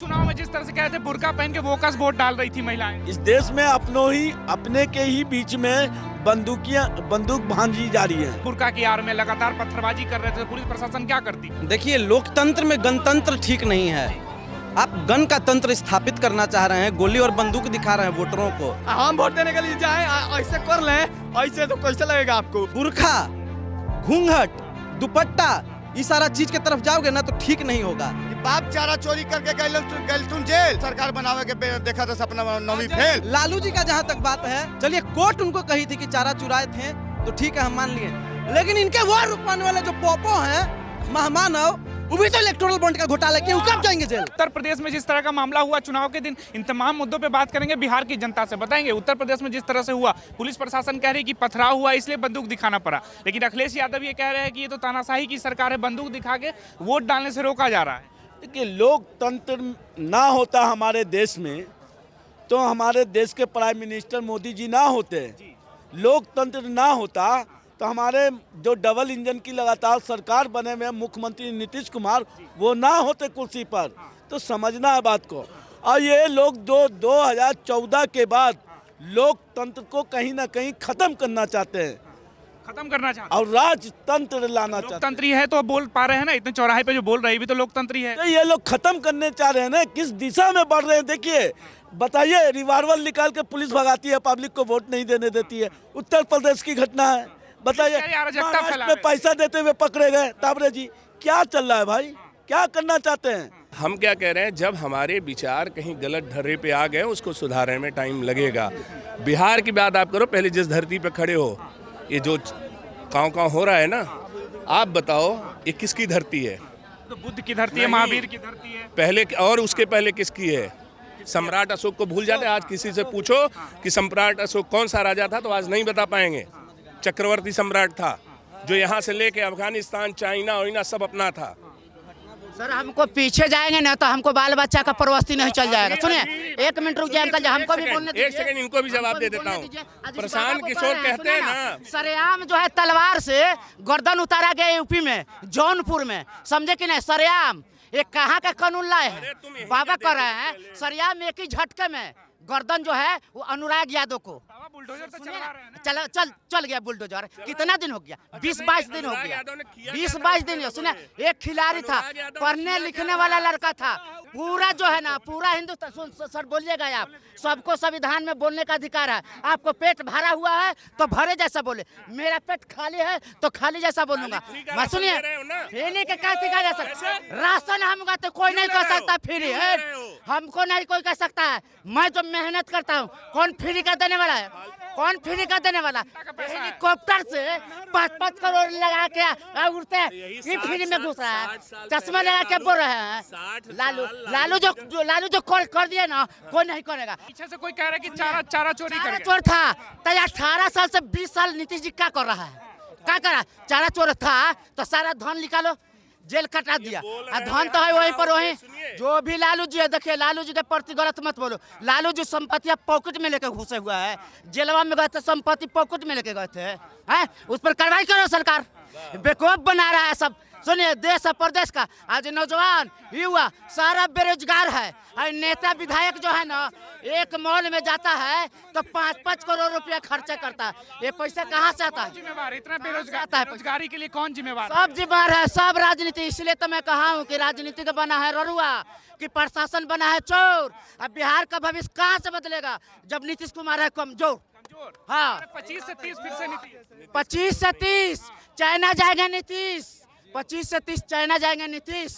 चुनाव में जिस तरह से कहे थे बुर्का पहन के बोकस वोट डाल रही थी महिलाएं। इस देश में अपने के ही बीच में बंदूक भांजी जा रही है। बुर्का की आड़ में लगातार पत्थरबाजी कर रहे थे, पुलिस प्रशासन क्या करती? देखिए, लोकतंत्र में गणतंत्र ठीक नहीं है। आप गन का तंत्र स्थापित करना चाह रहे हैं, गोली और बंदूक दिखा रहे हैं वोटरों को। हम वोट देने के लिए जाए ऐसे कर ले, ऐसे तो कैसे लगेगा आपको? बुरखा, घूंघट, दुपट्टा, इस सारा चीज के तरफ जाओगे ना तो ठीक नहीं होगा। बाप चारा चोरी करके गए तुम जेल, सरकार बनावे के देखा था सपना नौवीं फेल। लालू जी का जहाँ तक बात है, चलिए कोर्ट उनको कही थी कि चारा चुराए थे तो ठीक है, हम मान लिए, लेकिन इनके वो रुकवाने वाले जो पोपो हैं, महामानव, वो भी तो इलेक्टोरल बॉन्ड का घोटाला किए, वो कब जाएंगे जेल? उत्तर प्रदेश में जिस तरह का मामला हुआ चुनाव के दिन, इन तमाम मुद्दों पे बात करेंगे, बिहार की जनता से बताएंगे। उत्तर प्रदेश में जिस तरह से हुआ, पुलिस प्रशासन कह रही कि पथराव हुआ इसलिए बंदूक दिखाना पड़ा, लेकिन अखिलेश यादव ये कह रहे हैं कि ये तो तानाशाही की सरकार है, बंदूक दिखा के वोट डालने से रोका जा रहा है। देखिए, लोकतंत्र ना होता हमारे देश में तो हमारे देश के प्राइम मिनिस्टर मोदी जी ना होते। लोकतंत्र ना होता तो हमारे जो डबल इंजन की लगातार सरकार बने हुए मुख्यमंत्री नीतीश कुमार, वो ना होते कुर्सी पर। तो समझना है बात को। और ये लोग 2014 के बाद लोकतंत्र को कहीं ना कहीं खत्म करना चाहते हैं, खत्म करना चाहते और राजतंत्र लाना चाहते हैं। लोकतंत्री है तो बोल पा रहे हैं ना, इतने चौराहे पे जो बोल रहे हैं भी तो लोकतंत्री है। तो ये लोग खत्म करने चाह रहे हैं ना, किस दिशा में बढ़ रहे हैं? देखिए, बताइए, रिवाल्वर निकाल के पुलिस भगाती है, पब्लिक को वोट नहीं देने देती है। उत्तर प्रदेश की घटना है, बताइए, महाराष्ट्र में पैसा देते हुए पकड़े गए ताबरे जी। क्या चल रहा है भाई, क्या करना चाहते हैं? हम क्या कह रहे हैं, जब हमारे विचार कहीं गलत ढर्रे पे आ गए, उसको सुधारने में टाइम लगेगा। बिहार की बात आप करो, पहले जिस धरती पे खड़े हो, ये जो काँव हो रहा है ना, आप बताओ ये किसकी धरती है? तो बुद्ध की धरती है, महावीर की धरती है पहले, और उसके पहले किसकी है? सम्राट अशोक को भूल जाते। आज किसी से पूछो कि सम्राट अशोक कौन सा राजा था तो आज नहीं बता पाएंगे। चक्रवर्ती सम्राट था, जो यहाँ से लेके अफगानिस्तान, चाइना और सब अपना था। सर, हमको पीछे जाएंगे ना तो हमको बाल बच्चा का परवस्ती नहीं चल जाएगा। सुनिए, 1 मिनट रुक जाए अंकल, हमको भी बोलने दीजिए। 1 सेकंड, इनको भी जवाब दे देता हूँ। प्रशांत किशोर कहते हैं ना, सरेआम जो है तलवार से गर्दन उतारा गया यूपी में, जौनपुर में, समझे कि नहीं? सरेआम ये कहाँ का कानून लाए हैं? बाबा कर रहे हैं सरेआम एक ही झटके में गर्दन जो है वो अनुराग यादव को बुलडोजर तो चला रहे हैं। चल गया बुलडोजर। कितना दिन हो गया? 20-22 दिन हो गया। 20-22 दिन। सुने, एक खिलाड़ी था, पढ़ने लिखने वाला लड़का था, पूरा जो है ना, पूरा हिंदुस्तान, सर बोलिएगा आप, सबको संविधान में बोलने का अधिकार है। आपको पेट भरा हुआ है तो भरे जैसा बोले, मेरा पेट खाली है तो खाली जैसा बोलूंगा मैं। सुनिए, फ्री के क्या सिखा जा सकता? राशन हमका तो कोई नहीं कर सकता फ्री है, हमको नहीं कोई कर सकता है। मैं जो मेहनत करता हूँ, कौन फ्री का देने वाला है? कौन फ्री का देने वाला? हेलीकॉप्टर से 5-5 करोड़ लगा के उड़ते हैं, ये फ्री में घुस रहा है, चश्मा लगा के बोल रहे हैं। लालू जो कॉल कर दिया ना, कोई नहीं करेगा। पीछे से कोई कह रहा है कि चारा चोरी कर चोर था तो 18 साल से 20 साल नीतीश जी क्या कर रहा है? क्या कर रहा? चारा चोर था तो सारा धन निकालो, जेल कटा दिया। धन तो है वहीं पर, वहीं जो भी लालू जी है। देखिए, लालू जी के प्रति गलत मत बोलो। लालू जी संपत्तियां पॉकेट में लेके घुसे हुआ है, जेलवा में गए थे, संपत्ति पॉकेट में लेके गए थे, हैं? उस पर कार्रवाई करो सरकार। बेवकूफ बना रहा है सब। सुनिए, देश और प्रदेश का आज नौजवान युवा सारा बेरोजगार है। और नेता विधायक जो है ना, एक मॉल में जाता है तो 5-5 करोड़ रुपया खर्चा करता है। ये पैसा कहाँ से आता है? जिम्मेवार इतना बेरोजगार आता है, रोजगारी के लिए कौन जिम्मेवार? सब जिम्मेवार है, सब राजनीति। इसलिए तो मैं कहा हूँ कि राजनीति का बना है ररुआ, कि प्रशासन बना है चोर। अब बिहार का भविष्य कहाँ से बदलेगा जब नीतीश कुमार है कमजोर? हाँ, 25 से 30 फिर से नीतीश। 25 से 30 चाइना जाएगा नीतीश। 25 से 30 चाइना जाएंगे नीतीश।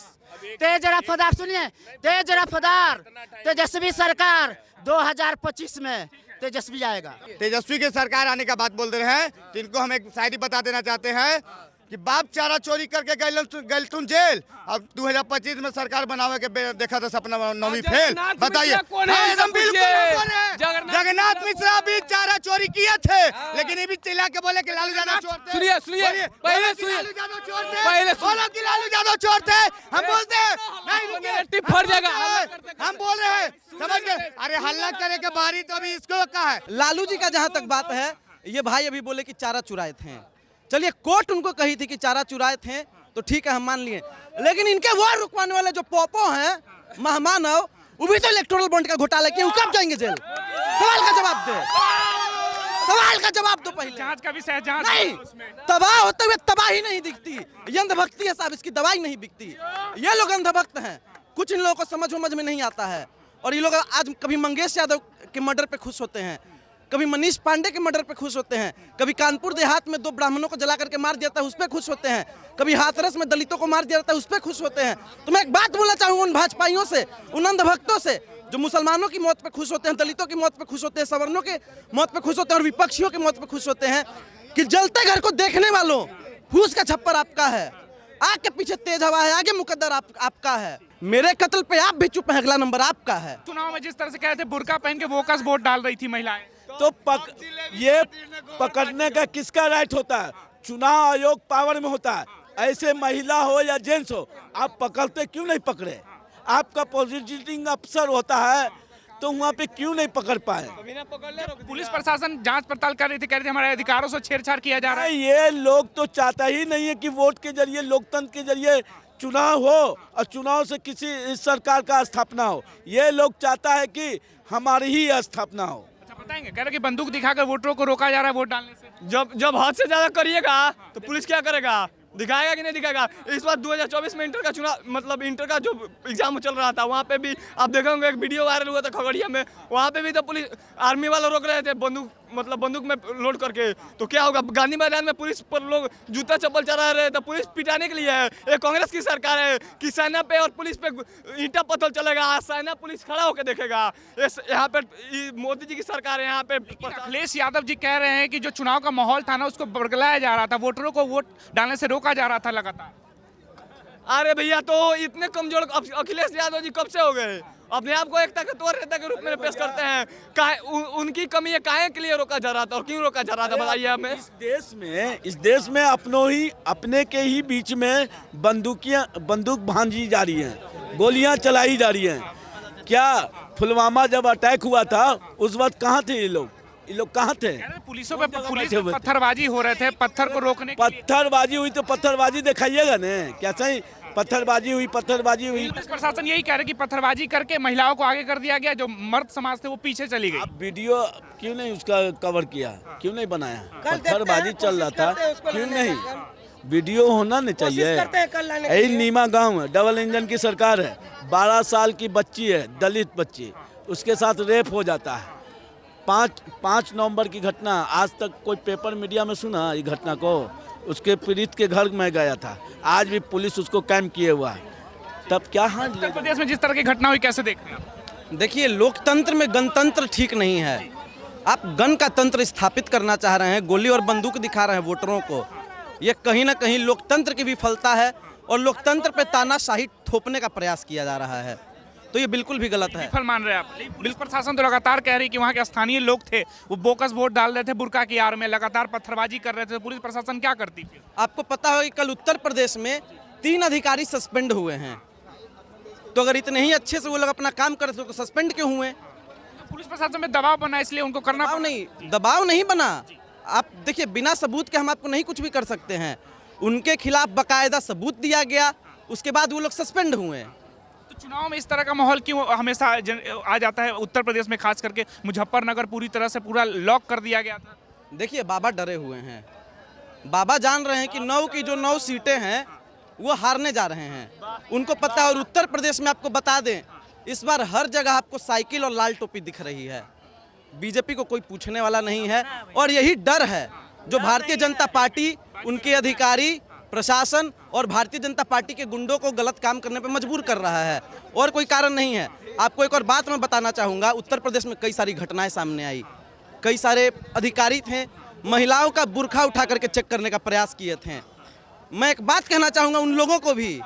तेज रफ्तार, सुनिए, तेज रफ्तार तेजस्वी सरकार 2025 में तेजस्वी आएगा। तेजस्वी की सरकार आने का बात बोल रहे हैं, तो इनको हम एक शायरी बता देना चाहते हैं कि बाप चारा चोरी करके गए तुम जेल, अब 2025 में सरकार बनावे के देखा था सपना नौवीं फेल। बताइए, जगन्नाथ मिश्रा भी चारा चोरी किए थे, लेकिन ये भी चिल्ला के बोले कि लालू यादव चोर थे। सुनिए, पहले सुनिए, लालू यादव चोर थे। हम बोलते हैं नहीं, फट जाएगा। हम बोल रहे हैं, समझ गए? अरे हल्ला करे के बारी तो अभी इसको कहा है। लालू जी का जहाँ तक बात है, ये भाई अभी बोले कि चारा चुराए थे, चलिए कोर्ट उनको कही थी कि चारा चुराए थे तो ठीक है, हम मान लिए, लेकिन इनके वो रुकवाने वाले जो पोपो हैं, महामानव, वो भी तो इलेक्टोरल बॉन्ड का घोटाला किए, वो कब जाएंगे जेल? सवाल का जवाब दे, सवाल का जवाब दो पहले। जांच का विषय है, जांच नहीं, तबाह होते हुए तबाही नहीं दिखती, ये अंधभक्ति है साहब, इसकी दवाई नहीं बिकती। ये लोग अंधभक्त हैं, कुछ इन लोगों को समझ में नहीं आता है। और ये लोग आज कभी मंगेश यादव के मर्डर पे खुश होते हैं, कभी मनीष पांडे के मर्डर पे खुश होते हैं, कभी कानपुर देहात में 2 ब्राह्मणों को जला करके मार दिया था उस पर खुश होते हैं, कभी हाथरस में दलितों को मार दिया था उस पर खुश होते हैं। तो मैं एक बात बोलना चाहूँगा उन भाजपाइयों से, उन अंधभक्तों से जो मुसलमानों की मौत पे खुश होते हैं, दलितों की मौत पे खुश होते हैं, सवर्णों की मौत पे खुश होते हैं और विपक्षियों की मौत पे खुश होते हैं, कि जलते घर को देखने वालों, फूस का छप्पर आपका है, आग के पीछे तेज हवा है, आगे मुकद्दर आपका है। मेरे कत्ल पे आप भी चुप हैं, अगला नंबर आपका है। चुनाव में जिस तरह से कहे थे बुर्का पहन के बोकस वोट डाल रही थी महिलाएं, तो ये पकड़ने का किसका राइट होता है? चुनाव आयोग पावर में होता है। ऐसे महिला हो या जेंट्स हो, आप पकड़ते क्यों नहीं पकड़े? आपका पॉजिटिंग अफसर होता है तो वहाँ पे क्यों नहीं पकड़ पाए? पुलिस प्रशासन जांच पड़ताल कर रही थी, कह रही थी हमारे अधिकारों से छेड़छाड़ किया जा रहा है। ये लोग तो चाहता ही नहीं है कि वोट के जरिए, लोकतंत्र के जरिए चुनाव हो और चुनाव से किसी सरकार का स्थापना हो। ये लोग चाहता है कि हमारी ही स्थापना हो। अच्छा, बताएंगे, कह रहे कि बंदूक दिखाकर वोटरों को रोका जा रहा है वोट डालने से। जब हद से ज्यादा करिएगा तो पुलिस क्या करेगा? दिखाएगा कि नहीं दिखाएगा? इस बार 2024 में इंटर का चुनाव, मतलब इंटर का जो एग्जाम चल रहा था, वहाँ पे भी आप देखेंगे एक वीडियो वायरल हुआ था खगड़िया में, वहाँ पे भी तो पुलिस आर्मी वाले रोक रहे थे बंदूक में लोड करके। तो क्या होगा? गांधी मैदान में पुलिस पर लोग जूता चप्पल चला रहे थे, पुलिस पिटाने के लिए है। ये कांग्रेस की सरकार है कि सेना पे और पुलिस पे ईंटा पत्थर चलेगा, सेना पुलिस खड़ा होकर देखेगा। यहाँ पे मोदी जी की सरकार है। यहाँ पे अखिलेश यादव जी कह रहे हैं कि जो चुनाव का माहौल था ना, उसको बरगलाया जा रहा था, वोटरों को वोट डालने से रोका जा रहा था लगातार। अरे भैया, तो इतने कमजोर अखिलेश यादव जी कब से हो गए? अपने आप को एक ताकतवर नेता के रूप में पेश करते हैं। उनकी कमी है, काहे के लिए रोका जा रहा था और क्यों रोका जा रहा था, बताइए हमें। इस देश में अपने के ही बीच में बंदूक भांजी जा रही हैं, गोलियां चलाई जा रही हैं। क्या पुलवामा जब अटैक हुआ था उस वक्त कहाँ थे ये लोग कहाँ थे? पुलिस पे पत्थरबाजी हो रहे थे, पत्थर को रोकने के लिए। पत्थरबाजी हुई तो पत्थरबाजी दिखाइएगा न, क्या सही? पत्थरबाजी हुई। पुलिस प्रशासन यही कह रहे कि पत्थरबाजी करके महिलाओं को आगे कर दिया गया, जो मर्द समाज थे वो पीछे चली गई। आप वीडियो क्यों नहीं उसका कवर किया, क्यों नहीं बनाया? पत्थरबाजी चल रहा था, क्यों नहीं? वीडियो होना नहीं चाहिए। यही नीमा गांव है, डबल इंजन की सरकार है, 12 साल की बच्ची है, दलित बच्ची, उसके साथ रेप हो जाता है। 5 नवंबर की घटना, आज तक कोई पेपर मीडिया में सुना ये घटना को? उसके पीड़ित के घर में गया था, आज भी पुलिस उसको कैम्प किए हुआ है। तब क्या हाल? उत्तर प्रदेश में जिस तरह की घटना हुई, कैसे देखते हैं आप? देखिए, लोकतंत्र में गणतंत्र ठीक नहीं है। आप गन का तंत्र स्थापित करना चाह रहे हैं, गोली और बंदूक दिखा रहे हैं वोटरों को। ये कहीं ना कहीं लोकतंत्र की विफलता है और लोकतंत्र पे तानाशाही थोपने का प्रयास किया जा रहा है, तो ये बिल्कुल भी गलत है। विफल मान रहे हैं आप? पुलिस प्रशासन तो लगातार कह रही कि वहाँ के स्थानीय लोग थे, वो बोकस वोट डाल रहे थे बुर्का की आड़ में, लगातार पत्थरबाजी कर रहे थे, तो पुलिस प्रशासन क्या करती थी? आपको पता होगा कि कल उत्तर प्रदेश में 3 अधिकारी सस्पेंड हुए हैं, तो अगर इतने ही अच्छे से वो लोग अपना काम कर रहे थे तो सस्पेंड क्यों हुए? पुलिस प्रशासन में दबाव बना, इसलिए उनको करना दबाव नहीं बना। आप देखिए, बिना सबूत के हम आपको नहीं कुछ भी कर सकते हैं। उनके खिलाफ बाकायदा सबूत दिया गया, उसके बाद वो लोग सस्पेंड हुए। तो चुनाव में इस तरह का माहौल क्यों हमेशा आ जाता है? उत्तर प्रदेश में खास करके मुजफ्फरनगर पूरी तरह से पूरा लॉक कर दिया गया था। देखिए, बाबा डरे हुए हैं, बाबा जान रहे हैं कि 9 की जो 9 सीटें हैं वो हारने जा रहे हैं, उनको पता है। और उत्तर प्रदेश में आपको बता दें, इस बार हर जगह आपको साइकिल और लाल टोपी दिख रही है। बीजेपी को कोई पूछने वाला नहीं है, और यही डर है जो भारतीय जनता पार्टी, उनके अधिकारी, प्रशासन और भारतीय जनता पार्टी के गुंडों को गलत काम करने पर मजबूर कर रहा है, और कोई कारण नहीं है। आपको एक और बात मैं बताना चाहूँगा, उत्तर प्रदेश में कई सारी घटनाएं सामने आई, कई सारे अधिकारी थे, महिलाओं का बुर्खा उठा करके चेक करने का प्रयास किए थे। मैं एक बात कहना चाहूँगा उन लोगों को भी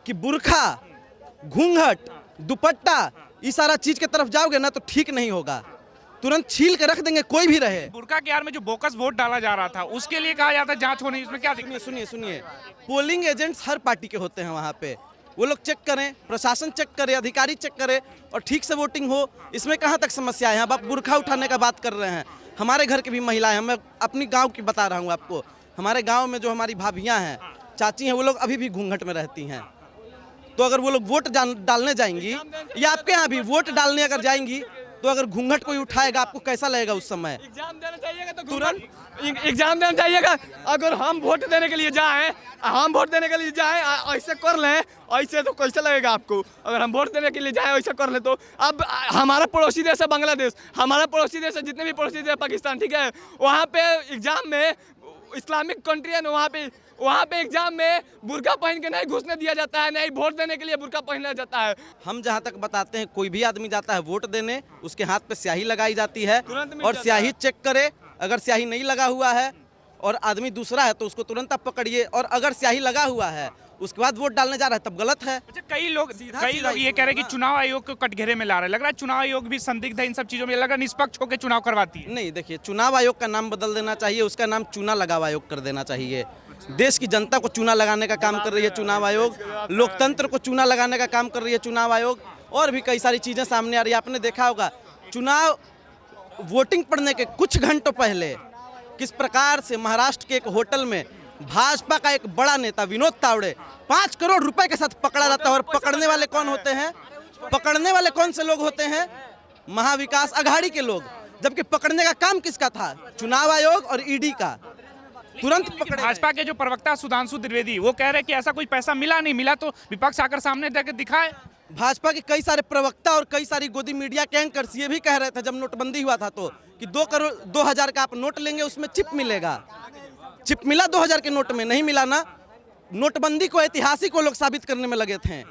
कि बुर्खा, घूंघट, दुपट्टा, इस सारा चीज़ की तरफ जाओगे ना तो ठीक नहीं होगा, तुरंत छील के रख देंगे कोई भी रहे। बुर्का के आड़ में जो बोकस वोट डाला जा रहा था, उसके लिए कहा जाता है जांच होनी, इसमें क्या दिक्कत? सुनिए, पोलिंग एजेंट्स हर पार्टी के होते हैं वहाँ पे, वो लोग चेक करें, प्रशासन चेक करे, अधिकारी चेक करे और ठीक से वोटिंग हो, इसमें कहाँ तक समस्या है? अब आप बुर्खा उठाने का बात कर रहे हैं, हमारे घर की भी महिलाएं हैं, मैं अपनी गाँव की बता रहा हूँ आपको, हमारे गाँव में जो हमारी भाभियाँ हैं, चाची हैं, वो लोग अभी भी घूंघट में रहती हैं। तो अगर वो लोग वोट डालने जाएंगी या आपके यहाँ भी वोट डालने अगर जाएंगी तो अगर घूंघट कोई उठाएगा आपको कैसा लगेगा उस समय? एग्जाम देना चाहिएगा तो तुरंत एग्जाम देना चाहिएगा। अगर हम वोट देने के लिए जाएं ऐसे कर लें, ऐसे तो कैसे लगेगा आपको? अगर हम वोट देने के लिए जाएं ऐसे कर लें तो अब हमारा पड़ोसी देश है बांग्लादेश, हमारा पड़ोसी देश है, जितने भी पड़ोसी देश है पाकिस्तान, ठीक है, वहाँ पे एग्जाम में इस्लामिक कंट्री है, वहाँ पे एग्जाम में बुर्का पहन के नहीं घुसने दिया जाता है, नहीं वोट देने के लिए बुर्का पहना जाता है। हम जहाँ तक बताते हैं, कोई भी आदमी जाता है वोट देने, उसके हाथ पे स्याही लगाई जाती है और स्याही चेक करे। अगर स्याही नहीं लगा हुआ है और आदमी दूसरा है तो उसको तुरंत आप पकड़िए, और अगर स्याही लगा हुआ है उसके बाद वोट डालने जा रहा है तब गलत है। अच्छा, कई लोग ये कह रहे हैं कि चुनाव आयोग को कटघरे में ला रहे हैं। लग रहा है चुनाव आयोग भी संदिग्ध है इन सब चीजों में, लग रहा है निष्पक्ष होकर चुनाव करवाती है। नहीं, देखिए, चुनाव आयोग का नाम बदल देना चाहिए, उसका नाम चुना लगाव आयोग कर देना चाहिए। देश की जनता को चूना लगाने का काम कर रही है चुनाव आयोग, लोकतंत्र को चूना लगाने का काम कर रही है चुनाव आयोग, और भी कई सारी चीज़ें सामने आ रही है। आपने देखा होगा चुनाव वोटिंग पड़ने के कुछ घंटों पहले किस प्रकार से महाराष्ट्र के एक होटल में भाजपा का एक बड़ा नेता विनोद तावड़े 5 करोड़ रुपए के साथ पकड़ा जाता है। और पकड़ने वाले कौन होते हैं? पकड़ने वाले कौन से लोग होते हैं? महाविकास अघाड़ी के लोग, जबकि पकड़ने का काम किसका था? चुनाव आयोग और ईडी का। तुरंत पकड़े। भाजपा के जो प्रवक्ता सुधांशु त्रिवेदी वो कह रहे हैं कि ऐसा कोई पैसा नहीं मिला तो विपक्ष आकर सामने देकर दिखाए। भाजपा के कई सारे प्रवक्ता और कई सारी गोदी मीडिया के एंकर्स ये भी कह रहे थे जब नोटबंदी हुआ था तो कि 2,000 का आप नोट लेंगे उसमें चिप मिलेगा। चिप मिला 2,000 के नोट में? नहीं मिला ना। नोटबंदी को ऐतिहासिक वो लोग साबित करने में लगे थे।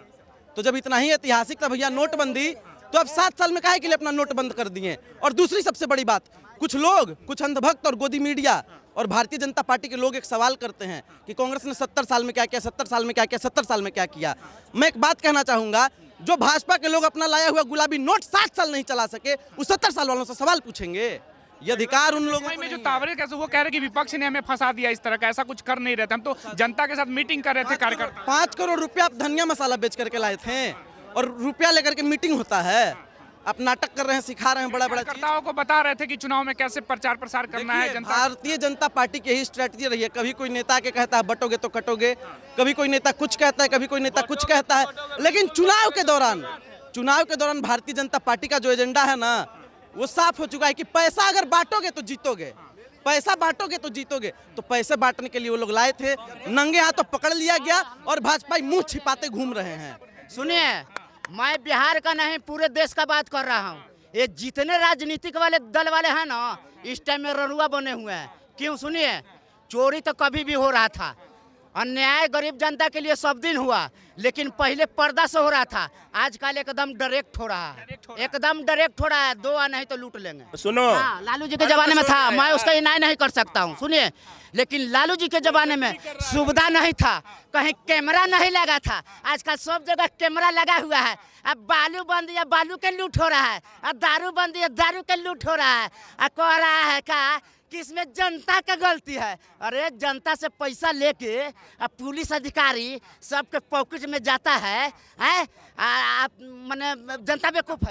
तो जब इतना ही ऐतिहासिक था भैया नोटबंदी, तो अब 7 साल में काहे के लिए अपना नोट बंद कर दिए? और दूसरी सबसे बड़ी बात, कुछ लोग, कुछ अंधभक्त और गोदी मीडिया और भारतीय जनता पार्टी के लोग एक सवाल करते हैं कि कांग्रेस ने 70 साल में क्या किया, 70 साल में क्या किया, 70 साल में क्या किया। मैं एक बात कहना चाहूंगा, जो भाजपा के लोग अपना लाया हुआ गुलाबी नोट 60 साल नहीं चला सके, उस 70 साल वालों से सवाल पूछेंगे। ये अधिकार उन लोगों में जो तावरे कैसे वो कह रहे कि विपक्ष ने हमें फंसा दिया, इस तरह का ऐसा कुछ कर नहीं रहे थे, हम तो जनता के साथ मीटिंग कर रहे थे। कार्यकर्ता 5 करोड़ रुपया आप धनिया मसाला बेच करके लाए थे और रुपया लेकर के मीटिंग होता है। आप नाटक कर रहे हैं, सिखा रहे हैं बड़ा बड़ा। कार्यकर्ताओं को बता रहे थे कि चुनाव में कैसे प्रचार प्रसार करना है। जनता भारतीय जनता पार्टी की यही स्ट्रेटजी रही है। कभी कोई नेता के कहता है बटोगे तो कटोगे, कभी कोई नेता कुछ कहता है, कभी कोई नेता कुछ कहता है। लेकिन चुनाव के दौरान भारतीय जनता पार्टी का जो एजेंडा है ना, वो साफ हो चुका है कि पैसा अगर बांटोगे तो जीतोगे, पैसा बांटोगे तो जीतोगे। तो पैसे बांटने के लिए वो लोग लाए थे, नंगे हाथों पकड़ लिया गया और भाजपा मुंह छिपाते घूम रहे हैं। सुनिए, मैं बिहार का नहीं पूरे देश का बात कर रहा हूँ। ये जितने राजनीतिक वाले दल वाले हैं ना, इस टाइम में रनुआ बने हुए हैं। क्यों? सुनिए, चोरी तो कभी भी हो रहा था, अन्याय गरीब जनता के लिए सब दिन हुआ, लेकिन पहले पर्दा से हो रहा था। आजकल एकदम डायरेक्ट हो रहा है, एकदम डायरेक्ट हो रहा है। 2 आ नहीं तो लूट लेंगे। सुनो, हाँ, लालू जी के जमाने में था, मैं उसका इनाय नहीं कर सकता हूँ। सुनिए, लेकिन लालू जी के जमाने में सुविधा नहीं था, कहीं कैमरा नहीं लगा था। आजकल सब जगह कैमरा लगा हुआ है। अब बालू बंद या बालू के लूट हो रहा है, अब दारू बंद या दारू के लूट हो रहा है। अब कह रहा है का कि इसमें जनता का गलती है। अरे जनता से पैसा लेके अब पुलिस अधिकारी सबके पॉकेट में जाता है, माने जनता बेवकूफ है।